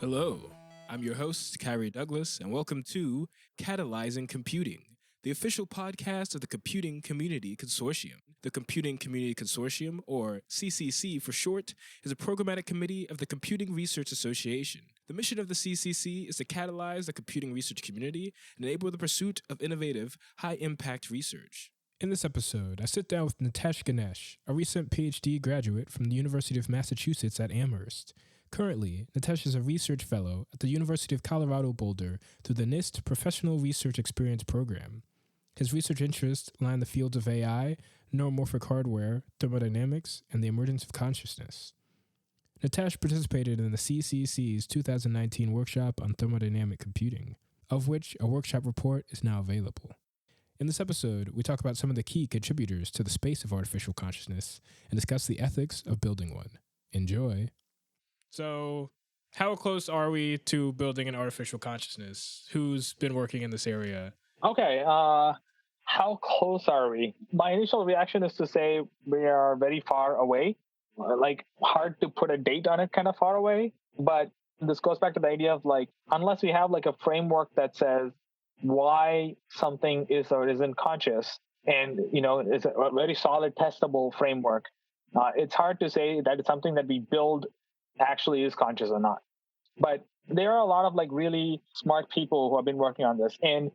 Hello, I'm your host, Kyrie Douglas, and welcome to Catalyzing Computing, the official podcast of the Computing Community Consortium. The Computing Community Consortium, or CCC for short, is a programmatic committee of the Computing Research Association. The mission of the CCC is to catalyze the computing research community and enable the pursuit of innovative, high-impact research. In this episode, I sit down with Natesh Ganesh, a recent PhD graduate from the University of Massachusetts at Amherst. Currently, Natesh is a research fellow at the University of Colorado Boulder through the NIST Professional Research Experience Program. His research interests lie in the fields of AI, neuromorphic hardware, thermodynamics, and the emergence of consciousness. Natesh participated in the CCC's 2019 workshop on thermodynamic computing, of which a workshop report is now available. In this episode, we talk about some of the key contributors to the space of artificial consciousness and discuss the ethics of building one. Enjoy. So, how close are we to building an artificial consciousness? Who's been working in this area? Okay, how close are we? My initial reaction is to say we are very far away, like hard to put a date on it, kind of far away. But this goes back to the idea of like, unless we have like a framework that says why something is or isn't conscious, and it's a very solid, testable framework, it's hard to say that it's something that we build actually is conscious or not. But there are a lot of like really smart people who have been working on this, and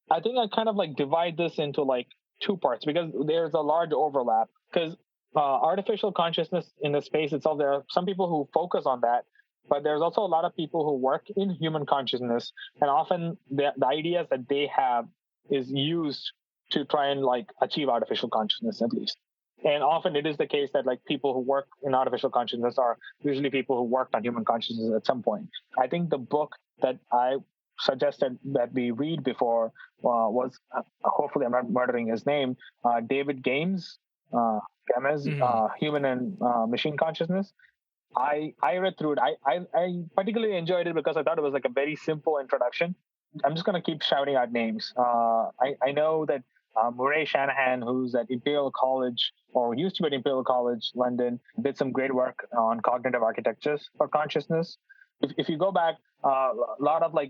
I think I kind of like divide this into like two parts because there's a large overlap. Because artificial consciousness in the space itself, there are some people who focus on that, but there's also a lot of people who work in human consciousness, and often the ideas that they have is used to try and like achieve artificial consciousness at least. And often it is the case that like people who work in artificial consciousness are usually people who worked on human consciousness at some point. I think the book that I suggested that we read before was hopefully I'm not murdering his name, David Games, Human and Machine Consciousness. I read through it. I particularly enjoyed it because I thought it was like a very simple introduction. I'm just going to keep shouting out names. I know that Murray Shanahan, who's at Imperial College, or used to be at Imperial College London, did some great work on cognitive architectures for consciousness. If you go back, a lot of like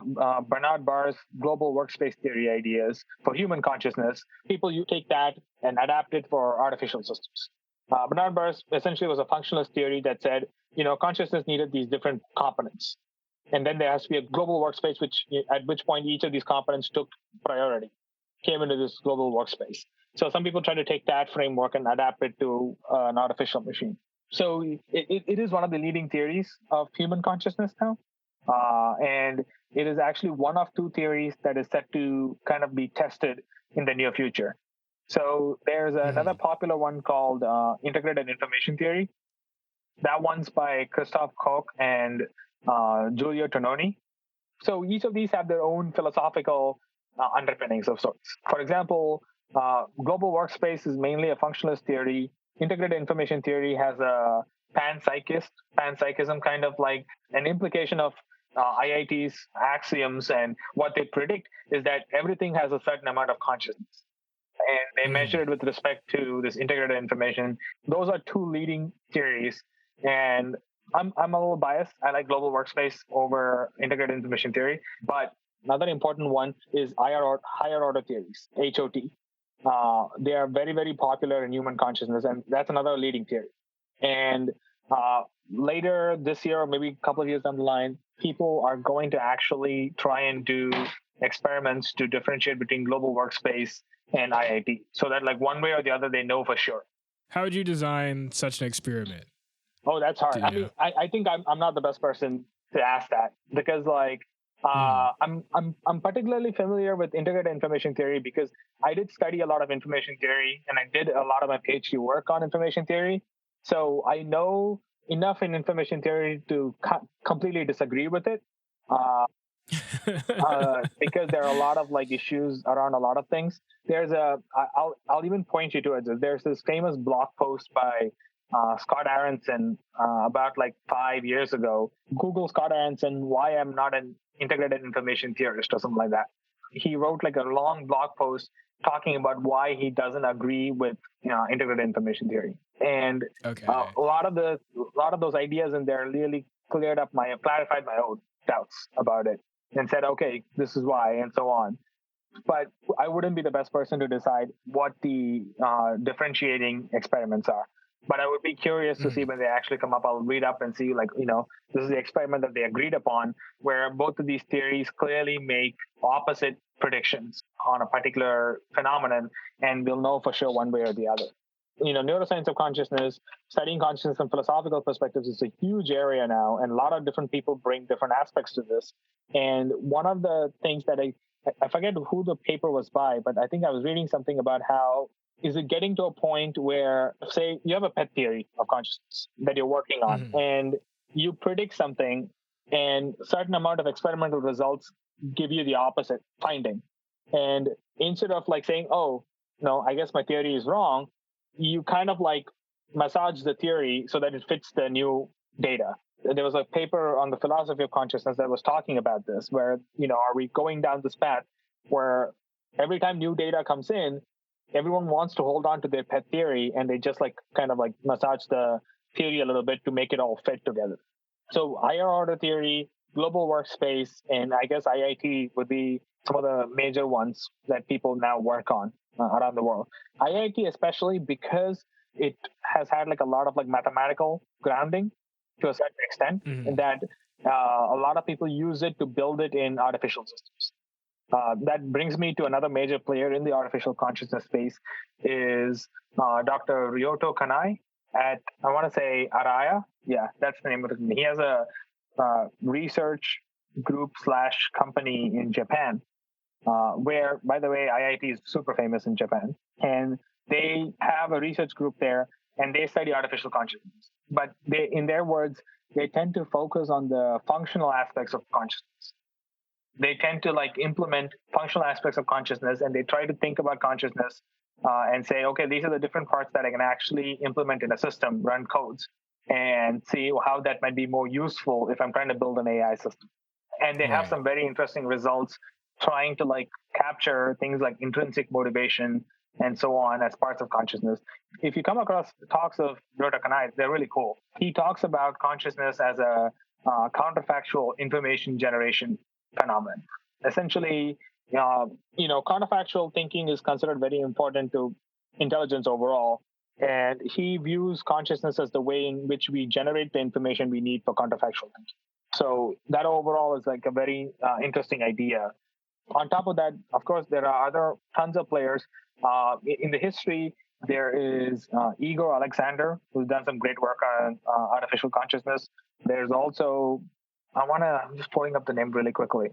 Bernard Barr's global workspace theory ideas for human consciousness, you take that and adapt it for artificial systems. Bernard Barr essentially was a functionalist theory that said, consciousness needed these different components. And then there has to be a global workspace, at which point each of these components took priority, came into this global workspace. So some people try to take that framework and adapt it to an artificial machine. So it is one of the leading theories of human consciousness now. And it is actually one of two theories that is set to kind of be tested in the near future. So there's another popular one called integrated information theory. That one's by Christoph Koch and Giulio Tononi. So each of these have their own philosophical underpinnings of sorts. For example, global workspace is mainly a functionalist theory. Integrated information theory has a panpsychism, kind of like an implication of IIT's axioms, and what they predict is that everything has a certain amount of consciousness. And they measure it with respect to this integrated information. Those are two leading theories. And I'm a little biased. I like global workspace over integrated information theory. But another important one is higher order theories, HOT. They are very, very popular in human consciousness, and that's another leading theory. And later this year, or maybe a couple of years down the line, people are going to actually try and do experiments to differentiate between global workspace and IIT, so that like one way or the other, they know for sure. How would you design such an experiment? Oh, that's hard. I mean, I think I'm not the best person to ask that because like I'm particularly familiar with integrated information theory because I did study a lot of information theory and I did a lot of my PhD work on information theory. So I know enough in information theory to completely disagree with it. Because there are a lot of like issues around a lot of things. I'll even point you to it. There's this famous blog post by Scott Aronson about like 5 years ago. Google Scott Aronson, why I'm not an integrated information theorist or something like that. He wrote like a long blog post talking about why he doesn't agree with integrated information theory. And a lot of those ideas in there really clarified my own. doubts about it and said, okay, this is why, and so on. But I wouldn't be the best person to decide what the differentiating experiments are. But I would be curious to see when they actually come up. I'll read up and see, like, this is the experiment that they agreed upon, where both of these theories clearly make opposite predictions on a particular phenomenon, and we'll know for sure one way or the other. Neuroscience of consciousness, studying consciousness from philosophical perspectives is a huge area now, and a lot of different people bring different aspects to this. And one of the things that I forget who the paper was by, but I think I was reading something about how is it getting to a point where, say, you have a pet theory of consciousness that you're working on, and you predict something, and a certain amount of experimental results give you the opposite finding. And instead of like saying, oh, no, I guess my theory is wrong, you kind of like massage the theory so that it fits the new data. There was a paper on the philosophy of consciousness that was talking about this, where, are we going down this path where every time new data comes in, everyone wants to hold on to their pet theory, and they just like kind of like massage the theory a little bit to make it all fit together. So higher order theory, global workspace, and I guess IIT would be some of the major ones that people now work on around the world. IIT especially because it has had like a lot of like mathematical grounding to a certain extent, and that a lot of people use it to build it in artificial systems. That brings me to another major player in the artificial consciousness space is Dr. Ryoto Kanai at, I want to say, Araya. Yeah, that's the name of it. He has a research group / company in Japan, where, by the way, IIT is super famous in Japan. And they have a research group there, and they study artificial consciousness. But in their words, they tend to focus on the functional aspects of consciousness. They tend to like implement functional aspects of consciousness, and they try to think about consciousness and say, okay, these are the different parts that I can actually implement in a system, run codes, and see how that might be more useful if I'm trying to build an AI system. And they have some very interesting results trying to like capture things like intrinsic motivation and so on as parts of consciousness. If you come across talks of Ryoto Kanai, they're really cool. He talks about consciousness as a counterfactual information generation phenomenon. Essentially, counterfactual thinking is considered very important to intelligence overall. And he views consciousness as the way in which we generate the information we need for counterfactual thinking. So that overall is like a very interesting idea. On top of that, of course, there are other tons of players. In the history, there is Igor Alexander, who's done some great work on artificial consciousness. There's also, I'm just pulling up the name really quickly,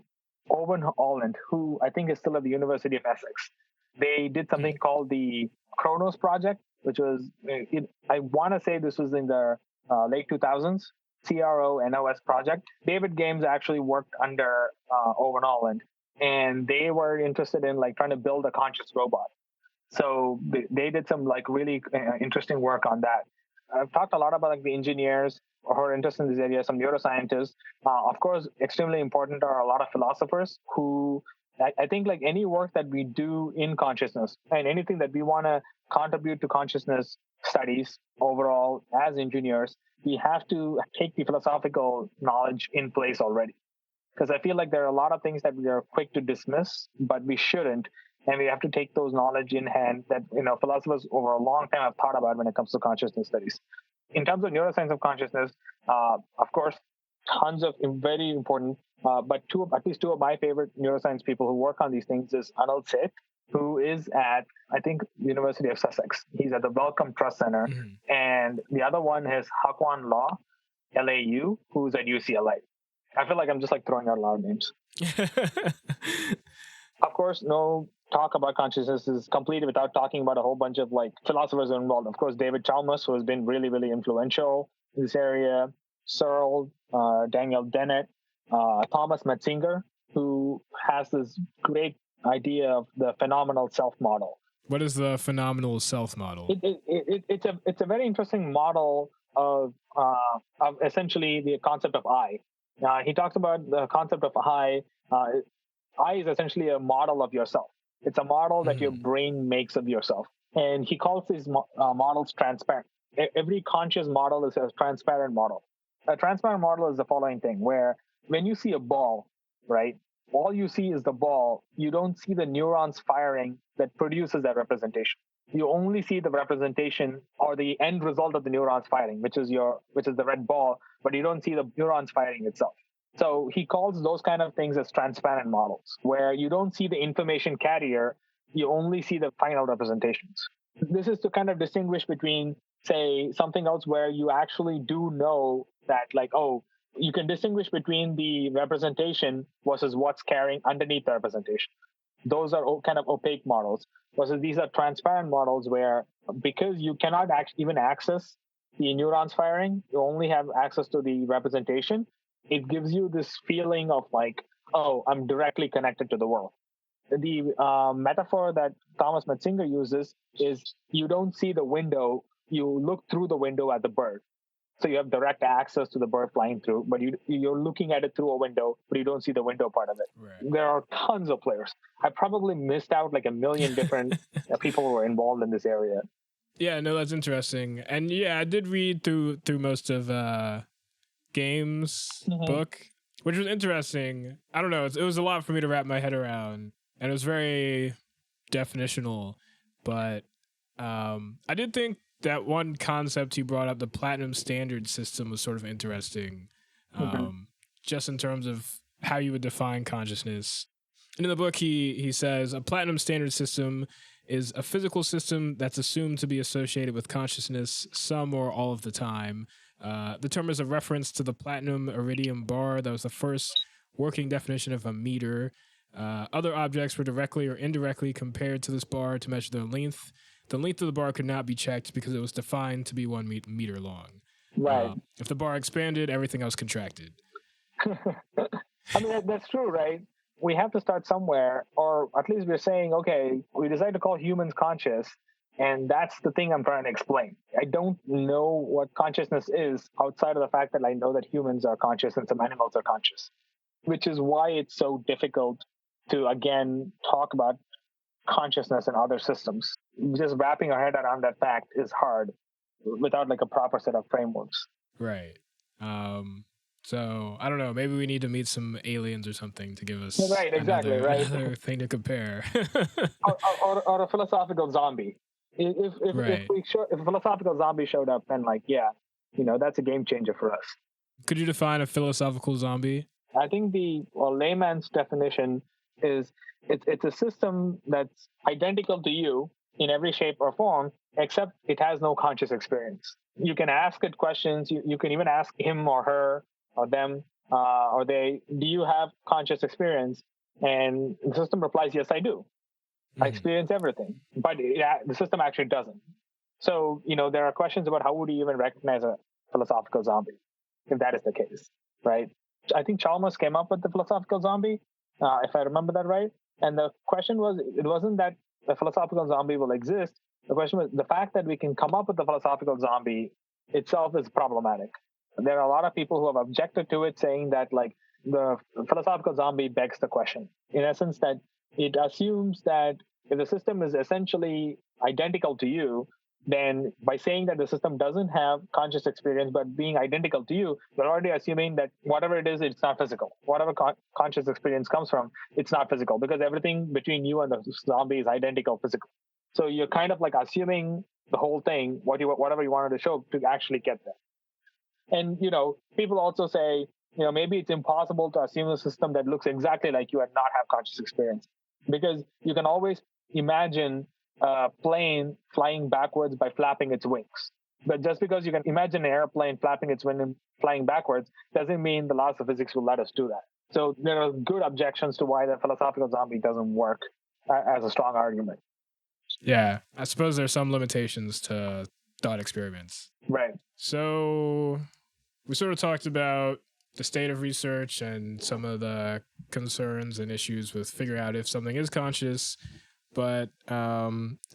Owen Holland, who I think is still at the University of Essex. They did something called the Chronos Project, which was, I want to say this was in the late 2000s, CRONOS project. David Games actually worked under Owen Holland, and they were interested in like trying to build a conscious robot. So they did some like really interesting work on that. I've talked a lot about like the engineers who are interested in this area, some neuroscientists. Of course, extremely important are a lot of philosophers who I think like any work that we do in consciousness and anything that we want to contribute to consciousness studies overall as engineers, we have to take the philosophical knowledge in place already. Because I feel like there are a lot of things that we are quick to dismiss, but we shouldn't. And we have to take those knowledge in hand that philosophers over a long time have thought about when it comes to consciousness studies. In terms of neuroscience of consciousness, of course, tons of very important, but at least two of my favorite neuroscience people who work on these things is Anil Seth, who is at, I think, University of Sussex. He's at the Wellcome Trust Center. And the other one is Hakwon Law, LAU, who's at UCLA. I feel like I'm just like throwing out a lot of names. Of course, no talk about consciousness is complete without talking about a whole bunch of like philosophers involved. Of course, David Chalmers, who has been really, really influential in this area, Searle, Daniel Dennett, Thomas Metzinger, who has this great idea of the phenomenal self model. What is the phenomenal self model? It's a very interesting model of essentially the concept of I. He talks about the concept of I. I is essentially a model of yourself. It's a model that your brain makes of yourself. And he calls these models transparent. Every conscious model is a transparent model. A transparent model is the following thing, where when you see a ball, right, all you see is the ball. You don't see the neurons firing that produces that representation. You only see the representation or the end result of the neurons firing, which is the red ball, but you don't see the neurons firing itself. So he calls those kind of things as transparent models, where you don't see the information carrier, you only see the final representations. This is to kind of distinguish between, say, something else where you actually do know that, like, oh, you can distinguish between the representation versus what's carrying underneath the representation. Those are kind of opaque models, versus these are transparent models where, because you cannot even access the neurons firing, you only have access to the representation. It gives you this feeling of like, oh, I'm directly connected to the world. The metaphor that Thomas Metzinger uses is, you don't see the window, you look through the window at the bird. So you have direct access to the bird flying through, but you're looking at it through a window, but you don't see the window part of it. Right. There are tons of players. I probably missed out like a million different people who were involved in this area. Yeah, no, that's interesting. And yeah, I did read through most of Game's book, which was interesting. I don't know, it was a lot for me to wrap my head around, and it was very definitional, but I did think that one concept he brought up, the platinum standard system, was sort of interesting, just in terms of how you would define consciousness. And in the book, he says, a platinum standard system is a physical system that's assumed to be associated with consciousness some or all of the time. The term is a reference to the platinum iridium bar that was the first working definition of a meter. Other objects were directly or indirectly compared to this bar to measure their length. The length of the bar could not be checked because it was defined to be 1 meter long. Right. If the bar expanded, everything else contracted. I mean, that's true, right? We have to start somewhere, or at least we're saying, okay, we decide to call humans conscious, and that's the thing I'm trying to explain. I don't know what consciousness is outside of the fact that I know that humans are conscious and some animals are conscious, which is why it's so difficult to, again, talk about consciousness in other systems. Just wrapping our head around that fact is hard without like a proper set of frameworks. Right. So I don't know. Maybe we need to meet some aliens or something to give us another thing to compare, or a philosophical zombie. If a philosophical zombie showed up, then like, yeah, that's a game changer for us. Could you define a philosophical zombie? I think the layman's definition is it's a system that's identical to you in every shape or form, except it has no conscious experience. You can ask it questions. You can even ask him or her or them or they, do you have conscious experience? And the system replies, yes, I do. I experience everything. But the system actually doesn't. So, there are questions about how would you even recognize a philosophical zombie, if that is the case, right? I think Chalmers came up with the philosophical zombie, if I remember that right. And the question was, it wasn't that the philosophical zombie will exist. The question was, the fact that we can come up with the philosophical zombie itself is problematic. There are a lot of people who have objected to it, saying that like the philosophical zombie begs the question, in essence, that it assumes that if the system is essentially identical to you, then by saying that the system doesn't have conscious experience but being identical to you, you're already assuming that whatever it is, it's not physical. Whatever conscious experience comes from, it's not physical, because everything between you and the zombie is identical physical. So you're kind of like assuming the whole thing, whatever you wanted to show, to actually get there. And, people also say, maybe it's impossible to assume a system that looks exactly like you and not have conscious experience, because you can always imagine a plane flying backwards by flapping its wings. But just because you can imagine an airplane flapping its wings and flying backwards doesn't mean the laws of physics will let us do that. So there are good objections to why the philosophical zombie doesn't work as a strong argument. Yeah, I suppose there's some limitations to thought experiments. Right. So we sort of talked about the state of research and some of the concerns and issues with figuring out if something is conscious. But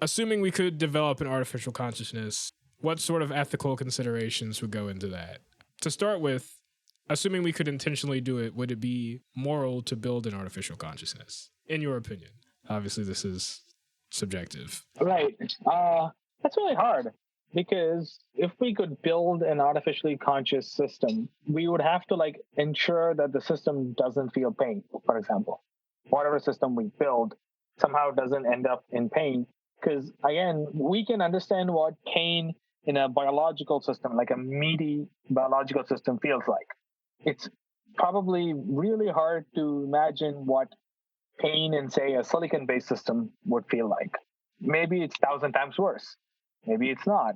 assuming we could develop an artificial consciousness, what sort of ethical considerations would go into that? To start with, assuming we could intentionally do it, would it be moral to build an artificial consciousness, in your opinion? Obviously, this is subjective. Right. That's really hard. Because if we could build an artificially conscious system, we would have to like ensure that the system doesn't feel pain, for example. Whatever system we build somehow doesn't end up in pain. Because again, we can understand what pain in a biological system, like a meaty biological system, feels like. It's probably really hard to imagine what pain in, say, a silicon based system would feel like. Maybe it's 1,000 times worse. Maybe it's not.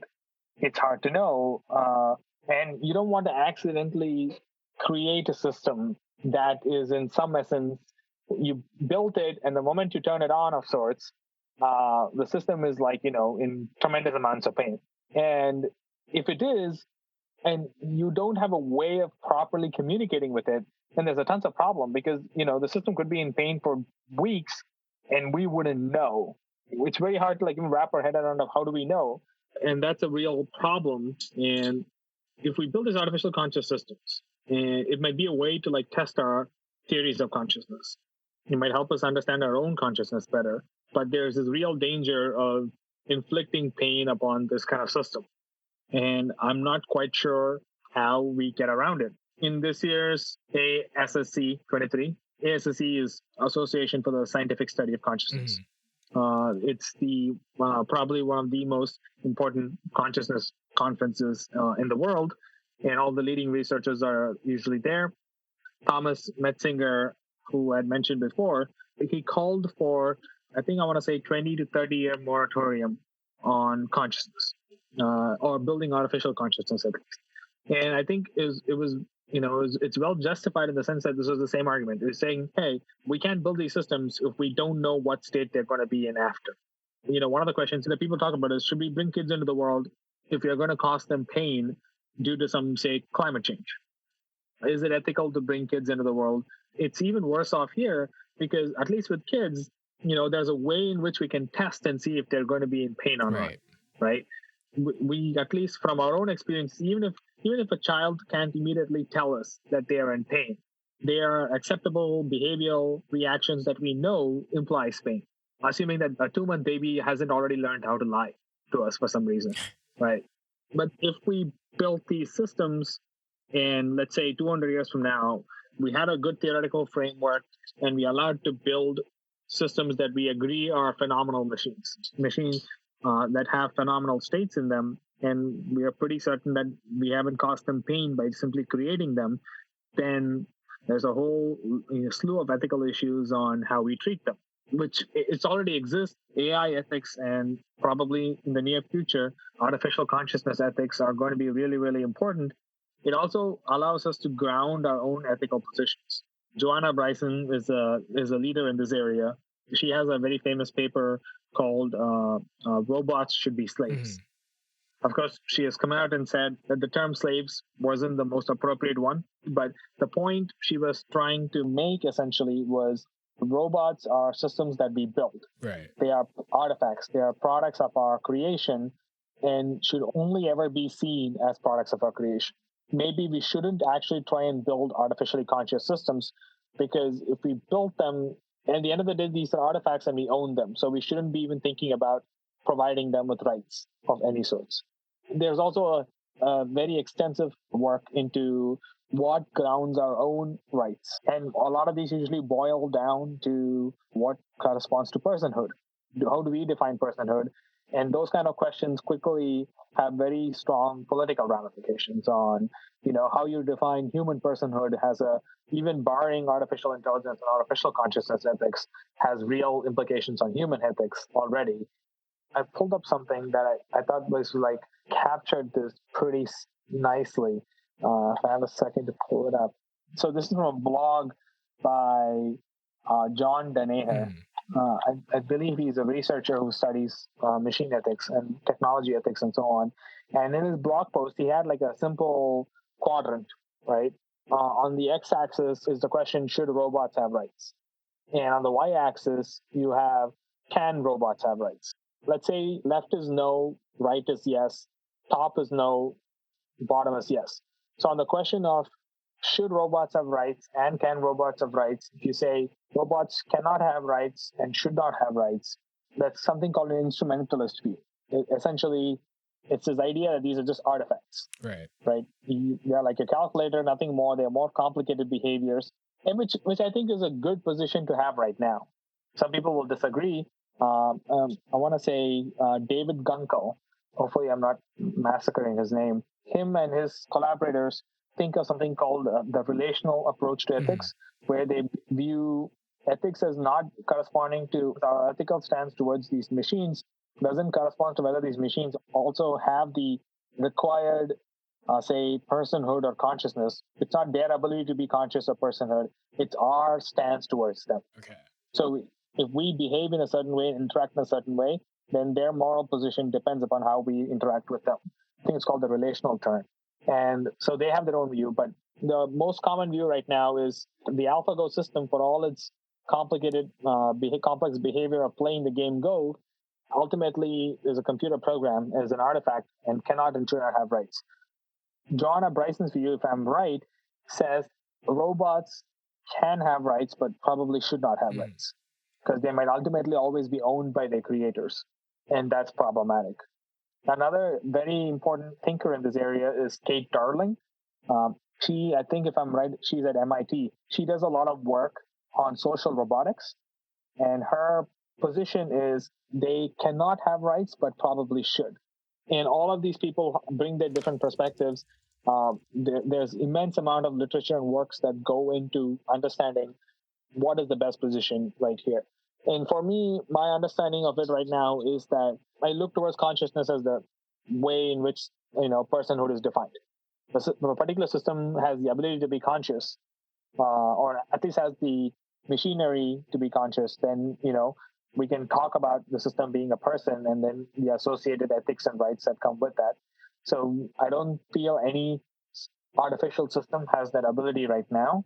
It's hard to know. And you don't want to accidentally create a system that is, in some essence, you built it, and the moment you turn it on, of sorts, the system is like, in tremendous amounts of pain. And if it is, and you don't have a way of properly communicating with it, then there's a tons of problem because the system could be in pain for weeks and we wouldn't know. It's very hard to like even wrap our head around of how do we know, and that's a real problem. And if we build these artificial conscious systems, it might be a way to like test our theories of consciousness. It might help us understand our own consciousness better, but there's this real danger of inflicting pain upon this kind of system, and I'm not quite sure how we get around it. In this year's ASSC 23, ASSC is Association for the Scientific Study of Consciousness. It's the probably one of the most important consciousness conferences in the world, and all the leading researchers are usually there. Thomas Metzinger, who I had mentioned before, he called for, I think I want to say 20 to 30-year moratorium on consciousness, or building artificial consciousness at least. And I think it's well justified in the sense that this was the same argument. It was saying, hey, we can't build these systems if we don't know what state they're going to be in after. One of the questions that people talk about is, should we bring kids into the world if we are going to cause them pain due to some, say, climate change? Is it ethical to bring kids into the world? It's even worse off here because, at least with kids, there's a way in which we can test and see if they're going to be in pain or not, right? We, at least from our own experience, even if a child can't immediately tell us that they are in pain, they are acceptable behavioral reactions that we know implies pain, assuming that a 2-month baby hasn't already learned how to lie to us for some reason, right? But if we built these systems, and let's say 200 years from now, we had a good theoretical framework and we allowed to build systems that we agree are phenomenal machines that have phenomenal states in them, and we are pretty certain that we haven't caused them pain by simply creating them, then there's a whole slew of ethical issues on how we treat them, which it's already exists. AI ethics and probably in the near future, artificial consciousness ethics are going to be really, really important. It also allows us to ground our own ethical positions. Joanna Bryson is a leader in this area. She has a very famous paper called "Robots Should Be Slaves." Of course, she has come out and said that the term slaves wasn't the most appropriate one, but the point she was trying to make essentially was robots are systems that we build. Right. They are artifacts, they are products of our creation, and should only ever be seen as products of our creation. Maybe we shouldn't actually try and build artificially conscious systems, because if we built them, at the end of the day, these are artifacts and we own them. So we shouldn't be even thinking about providing them with rights of any sorts. There's also a very extensive work into what grounds our own rights. And a lot of these usually boil down to what corresponds to personhood. How do we define personhood? And those kind of questions quickly have very strong political ramifications on, how you define human personhood has even barring artificial intelligence and artificial consciousness ethics, has real implications on human ethics already. I pulled up something that I thought was like captured this pretty nicely. If I have a second to pull it up. So this is from a blog by John Danaher. I believe he's a researcher who studies machine ethics and technology ethics and so on. And in his blog post, he had like a simple quadrant, right? On the x-axis is the question, should robots have rights? And on the y-axis, you have, can robots have rights? Let's say left is no, right is yes, top is no, bottom is yes. So on the question of should robots have rights and can robots have rights, if you say robots cannot have rights and should not have rights, that's something called an instrumentalist view. Essentially, It's this idea that these are just artifacts, Right. right? They're like a calculator, nothing more. They're more complicated behaviors, and which I think is a good position to have right now. Some people will disagree. I want to say David Gunkel. Hopefully, I'm not massacring his name. Him and his collaborators think of something called the relational approach to ethics, where they view ethics as not corresponding to our ethical stance towards these machines, doesn't correspond to whether these machines also have the required, say, personhood or consciousness. It's not their ability to be conscious of personhood, it's our stance towards them. Okay. So if we behave in a certain way, interact in a certain way, then their moral position depends upon how we interact with them. I think it's called the relational turn. And so they have their own view, but the most common view right now is the AlphaGo system, for all its complicated, complex behavior of playing the game Go, ultimately is a computer program, as an artifact, and cannot and should not have rights. John Bryson's view, if I'm right, says robots can have rights, but probably should not have rights, because they might ultimately always be owned by their creators, and that's problematic. Another very important thinker in this area is Kate Darling. She, I think if I'm right, she's at MIT. She does a lot of work on social robotics, and her position is they cannot have rights, but probably should. And all of these people bring their different perspectives. There's immense amount of literature and works that go into understanding what is the best position right here. And for me, my understanding of it right now is that I look towards consciousness as the way in which personhood is defined. A particular system has the ability to be conscious, or at least has the machinery to be conscious. Then we can talk about the system being a person, and then the associated ethics and rights that come with that. So I don't feel any artificial system has that ability right now.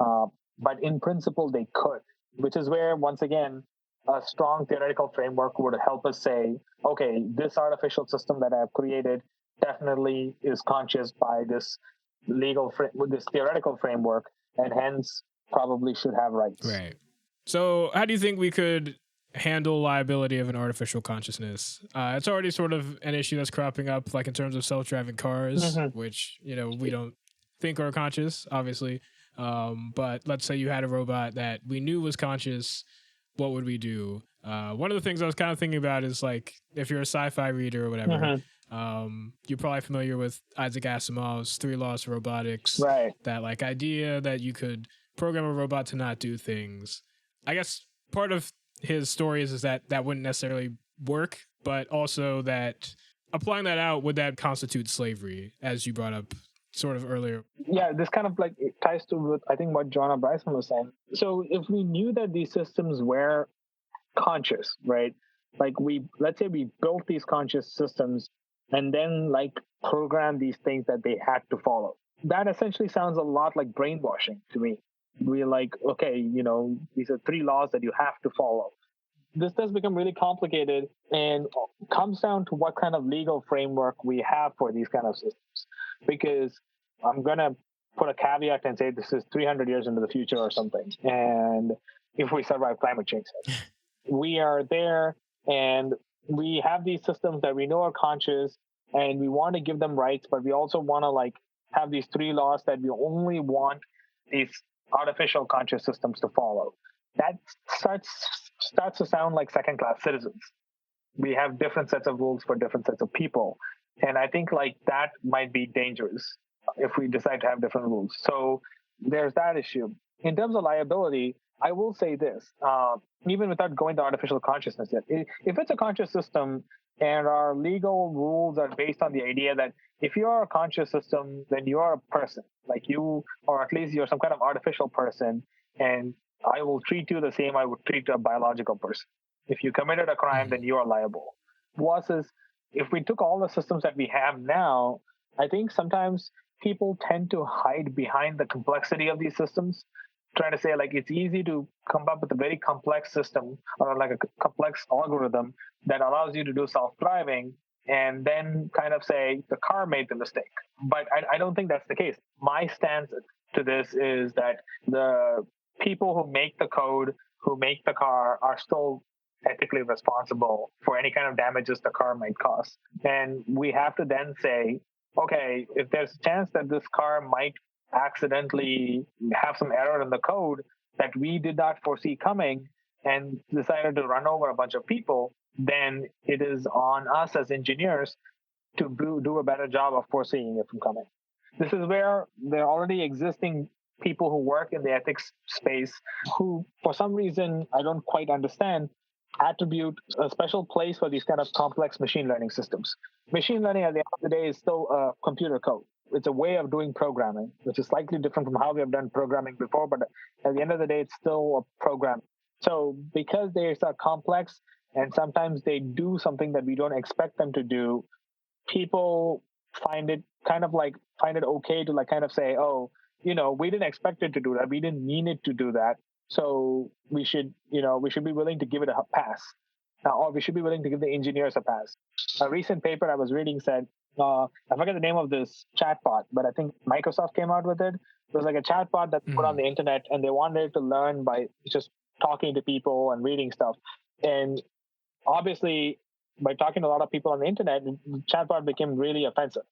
Uh, but in principle, they could, which is where, once again, a strong theoretical framework would help us say, okay, this artificial system that I've created definitely is conscious by this with this theoretical framework, and hence probably should have rights. Right. So how do you think we could handle liability of an artificial consciousness? It's already sort of an issue that's cropping up, like in terms of self-driving cars, which, we don't think are conscious, obviously. But let's say you had a robot that we knew was conscious. What would we do? One of the things I was kind of thinking about is, like, if you're a sci-fi reader or whatever, you're probably familiar with Isaac Asimov's 3 Laws of Robotics. Right. That, like, idea that you could program a robot to not do things. I guess part of his story is that wouldn't necessarily work, but also that applying that out, would that constitute slavery, as you brought up sort of earlier? Yeah, this kind of like it ties to with, I think, what John Bryson was saying. So if we knew that these systems were conscious, right? Like let's say we built these conscious systems and then like program these things that they had to follow. That essentially sounds a lot like brainwashing to me. We're like, okay, these are 3 laws that you have to follow. This does become really complicated and comes down to what kind of legal framework we have for these kind of systems. Because I'm going to put a caveat and say this is 300 years into the future or something. And if we survive climate change, we are there and we have these systems that we know are conscious and we want to give them rights, but we also want to like have these 3 laws that we only want these artificial conscious systems to follow. That starts to sound like second-class citizens. We have different sets of rules for different sets of people. And I think like that might be dangerous if we decide to have different rules. So there's that issue. In terms of liability, I will say this, even without going to artificial consciousness yet, if it's a conscious system and our legal rules are based on the idea that if you are a conscious system, then you are a person, like you, or at least you're some kind of artificial person, and I will treat you the same I would treat a biological person. If you committed a crime, then you are liable. Versus if we took all the systems that we have now, I think sometimes people tend to hide behind the complexity of these systems, trying to say like it's easy to come up with a very complex system or like a complex algorithm that allows you to do self-driving, and then kind of say the car made the mistake. But I don't think that's the case. My stance to this is that the people who make the code, who make the car, are still ethically responsible for any kind of damages the car might cause. And we have to then say, okay, if there's a chance that this car might accidentally have some error in the code that we did not foresee coming and decided to run over a bunch of people, then it is on us as engineers to do a better job of foreseeing it from coming. This is where there are already existing people who work in the ethics space who, for some reason, I don't quite understand, attribute a special place for these kind of complex machine learning systems. Machine learning at the end of the day is still computer code. It's a way of doing programming, which is slightly different from how we have done programming before, but at the end of the day, it's still a program. So because they are complex and sometimes they do something that we don't expect them to do, people find it okay to like kind of say, oh, we didn't expect it to do that, we didn't mean it to do that, so we should be willing to give it a pass, or we should be willing to give the engineers a pass. A recent paper I was reading said, I forget the name of this chatbot, but I think Microsoft came out with it. It was like a chatbot that put on the internet, and they wanted to learn by just talking to people and reading stuff. And obviously, by talking to a lot of people on the internet, the chatbot became really offensive,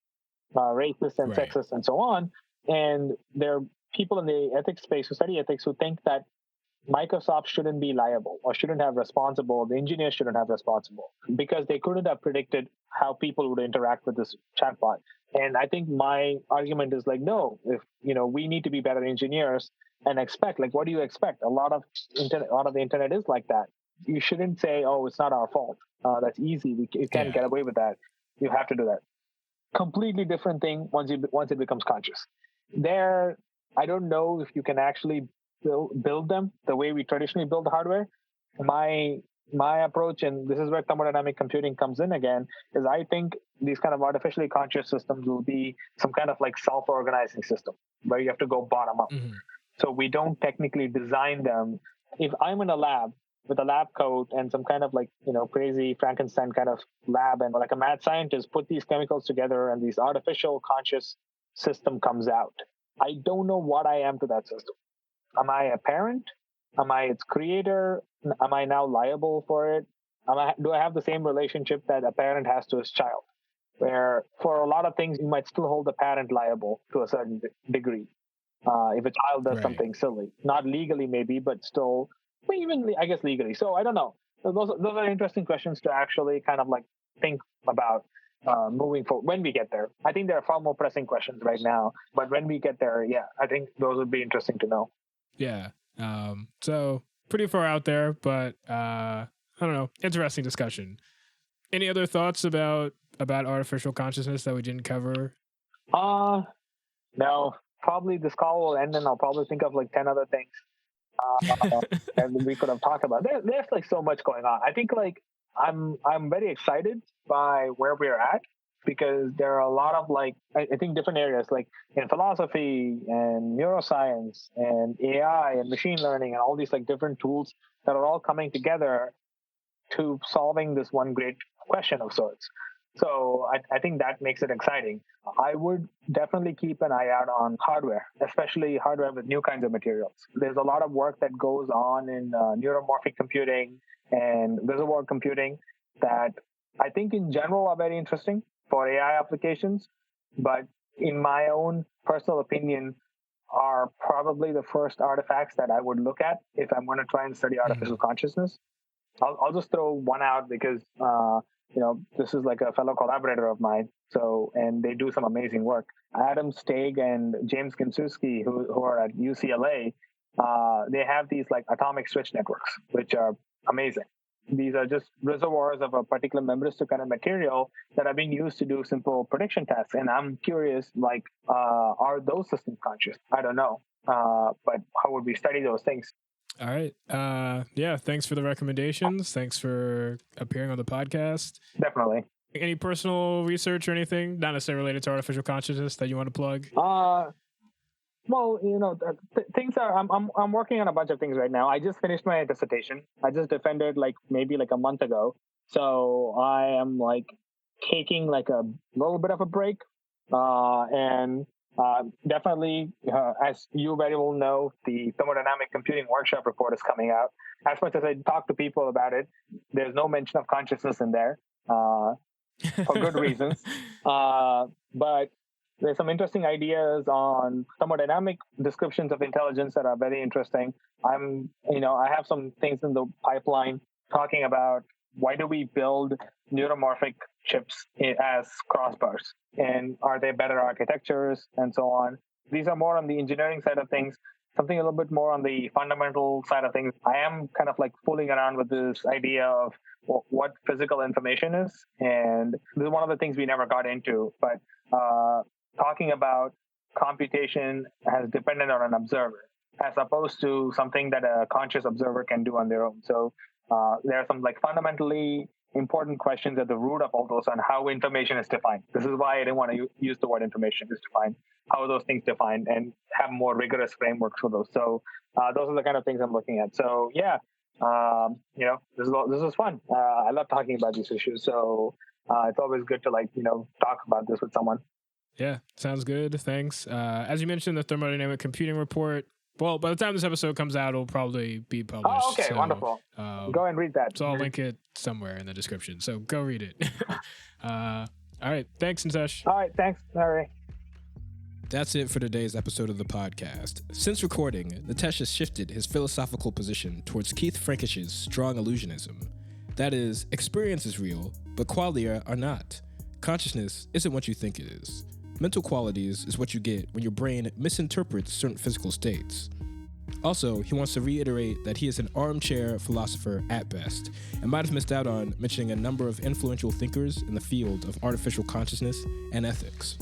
racist and Right. sexist and so on. And there are people in the ethics space who study ethics who think that Microsoft shouldn't be liable or shouldn't have responsible, the engineers shouldn't have responsible because they couldn't have predicted how people would interact with this chatbot. And I think my argument is like, no, if we need to be better engineers and expect, like, what do you expect? A lot of the internet is like that. You shouldn't say, oh, it's not our fault. That's easy. You can't get away with that. You have to do that. Completely different thing once it becomes conscious. There, I don't know if you can actually build them the way we traditionally build hardware. My approach, and this is where thermodynamic computing comes in again, is I think these kind of artificially conscious systems will be some kind of like self-organizing system where you have to go bottom up. So we don't technically design them. If I'm in a lab with a lab coat and some kind of like, crazy Frankenstein kind of lab, and like a mad scientist put these chemicals together and these artificial conscious system comes out, I don't know what I am to that system. Am I a parent? Am I its creator? Am I now liable for it? Do I have the same relationship that a parent has to his child? Where for a lot of things, you might still hold the parent liable to a certain degree. If a child does something silly, not legally maybe, but still, even I guess legally. So I don't know. Those are interesting questions to actually kind of like think about moving forward when we get there. I think there are far more pressing questions right now, but when we get there, yeah, I think those would be interesting to know. Yeah. So pretty far out there, but I don't know. Interesting discussion. Any other thoughts about artificial consciousness that we didn't cover? No. Probably this call will end, and I'll probably think of like 10 other things and we could have talked about. There's like so much going on. I think like I'm very excited by where we're at because there are a lot of like I think different areas like in philosophy and neuroscience and AI and machine learning and all these like different tools that are all coming together to solving this one great question of sorts. So I think that makes it exciting. I would definitely keep an eye out on hardware, especially hardware with new kinds of materials. There's a lot of work that goes on in neuromorphic computing and reservoir computing that I think in general are very interesting for AI applications, but in my own personal opinion, are probably the first artifacts that I would look at if I'm going to try and study artificial consciousness. I'll just throw one out because this is like a fellow collaborator of mine. So and they do some amazing work. Adam Steig and James Ginsuski, who are at UCLA, they have these like atomic switch networks, which are amazing. These are just reservoirs of a particular membristic kind of material that are being used to do simple prediction tests. And I'm curious, like, are those systems conscious? I don't know. But how would we study those things? All right. Yeah, thanks for the recommendations. Thanks for appearing on the podcast. Definitely. Any personal research or anything, not necessarily related to artificial consciousness, that you want to plug? Well, things are. I'm working on a bunch of things right now. I just finished my dissertation. I just defended maybe a month ago. So I am taking a little bit of a break, and Definitely, as you very well know, the thermodynamic computing workshop report is coming out. As much as I talk to people about it, there's no mention of consciousness in there for good reasons. But there's some interesting ideas on thermodynamic descriptions of intelligence that are very interesting. I have some things in the pipeline talking about why do we build neuromorphic chips as crossbars, and are they better architectures and so on. These are more on the engineering side of things. Something a little bit more on the fundamental side of things. I am kind of like fooling around with this idea of what physical information is, and this is one of the things we never got into. But talking about computation as dependent on an observer, as opposed to something that a conscious observer can do on their own. So there are some like fundamentally important questions at the root of all those on how information is defined. This is why I didn't want to use the word information is defined. How are those things defined, and have more rigorous frameworks for those. So those are the kind of things I'm looking at. So yeah, this is fun. I love talking about these issues. So it's always good to talk about this with someone. Yeah, sounds good. Thanks. As you mentioned, the thermodynamic computing report. Well, by the time this episode comes out, it'll probably be published. Oh, okay, so, wonderful. Go and read that. So I'll link it somewhere in the description. So go read it. All right. Thanks, Natesh. All right. Thanks, Larry. That's it for today's episode of the podcast. Since recording, Natesh has shifted his philosophical position towards Keith Frankish's strong illusionism. That is, experience is real, but qualia are not. Consciousness isn't what you think it is. Mental qualities is what you get when your brain misinterprets certain physical states. Also, he wants to reiterate that he is an armchair philosopher at best, and might have missed out on mentioning a number of influential thinkers in the field of artificial consciousness and ethics.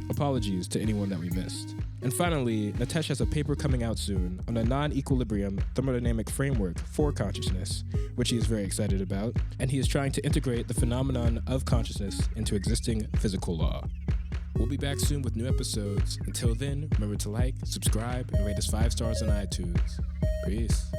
Apologies to anyone that we missed. And finally, Natesh has a paper coming out soon on a non-equilibrium thermodynamic framework for consciousness, which he is very excited about, and he is trying to integrate the phenomenon of consciousness into existing physical law. We'll be back soon with new episodes. Until then, remember to like, subscribe, and rate us 5 stars on iTunes. Peace.